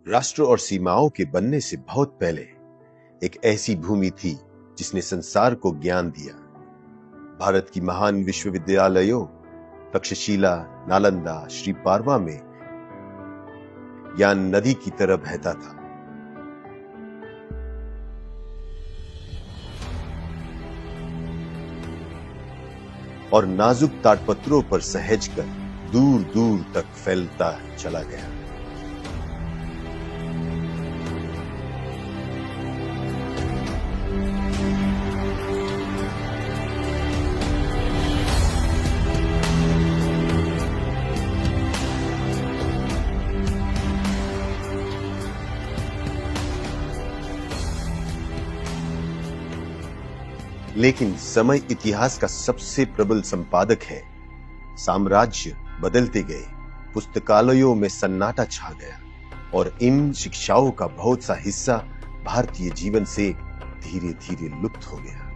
राष्ट्र और सीमाओं के बनने से बहुत पहले एक ऐसी भूमि थी जिसने संसार को ज्ञान दिया। भारत की महान विश्वविद्यालयों तक्षशिला, नालंदा, श्री पारवा में ज्ञान नदी की तरह बहता था। और नाजुक ताड़पत्रों पर सहेजकर दूर दूर तक फैलता चला गया। लेकिन समय इतिहास का सबसे प्रबल संपादक है। साम्राज्य बदलते गए, पुस्तकालयों में सन्नाटा छा गया और इन शिक्षाओं का बहुत सा हिस्सा भारतीय जीवन से धीरे धीरे लुप्त हो गया।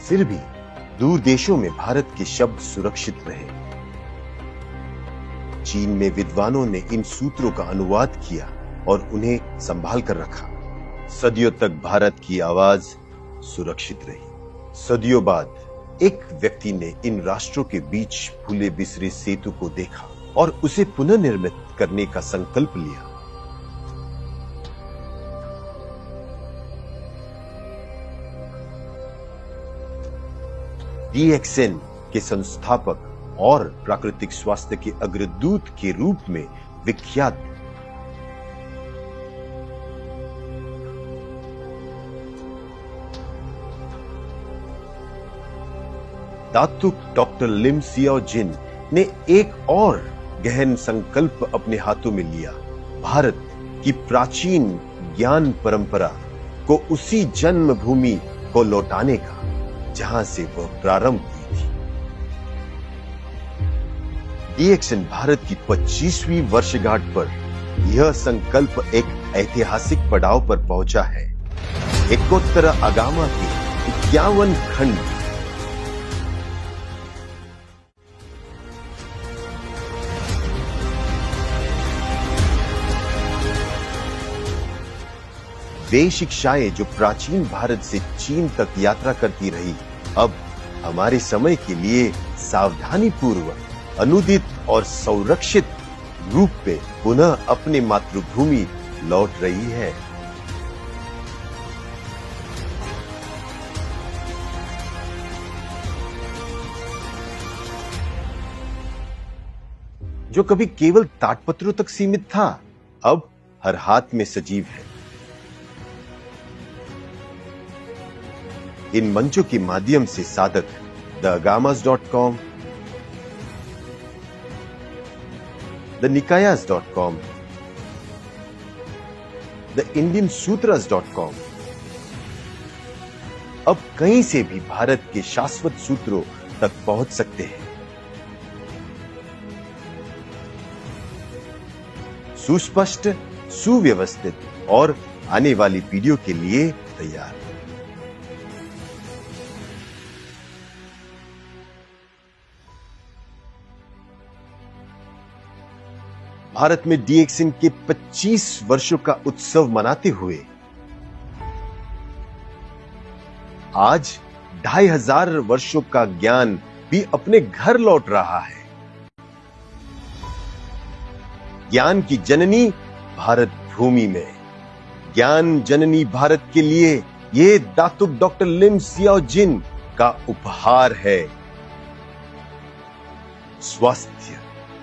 फिर भी दूर देशों में भारत के शब्द सुरक्षित रहे। चीन में विद्वानों ने इन सूत्रों का अनुवाद किया और उन्हें संभाल कर रखा। सदियों तक भारत की आवाज सुरक्षित रही। सदियों बाद एक व्यक्ति ने इन राष्ट्रों के बीच भूले बिसरे सेतु को देखा और उसे पुनर्निर्मित करने का संकल्प लिया। DXN के संस्थापक और प्राकृतिक स्वास्थ्य के अग्रदूत के रूप में विख्यात दातुक डॉक्टर लिम सियाओ जिन ने एक और गहन संकल्प अपने हाथों में लिया। भारत की प्राचीन ज्ञान परंपरा को उसी जन्मभूमि को लौटाने का जहां से वह प्रारंभ हुई थी। DXN भारत की 25वीं वर्षगांठ पर यह संकल्प एक ऐतिहासिक पड़ाव पर पहुंचा है। एकोत्तर आगामा के 51 खंड वे शिक्षाएं जो प्राचीन भारत से चीन तक यात्रा करती रही, अब हमारे समय के लिए सावधानी पूर्वक अनुदित और संरक्षित रूप में पुनः अपने मातृभूमि लौट रही है। जो कभी केवल ताड़पत्रों तक सीमित था, अब हर हाथ में सजीव है। इन मंचों के माध्यम से साधक theagamas.com, thenikayas.com, theindiansutras.com अब कहीं से भी भारत के शाश्वत सूत्रों तक पहुंच सकते हैं। सुस्पष्ट, सुव्यवस्थित और आने वाली पीढ़ियों के लिए तैयार। भारत में DXN के 25 वर्षों का उत्सव मनाते हुए आज 2500 वर्षों का ज्ञान भी अपने घर लौट रहा है। ज्ञान की जननी भारत भूमि में, ज्ञान जननी भारत के लिए ये दातुक डॉक्टर लिम सियाओ जिन का उपहार है। स्वास्थ्य,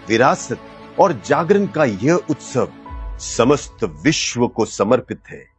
विरासत और जागरण का यह उत्सव समस्त विश्व को समर्पित है।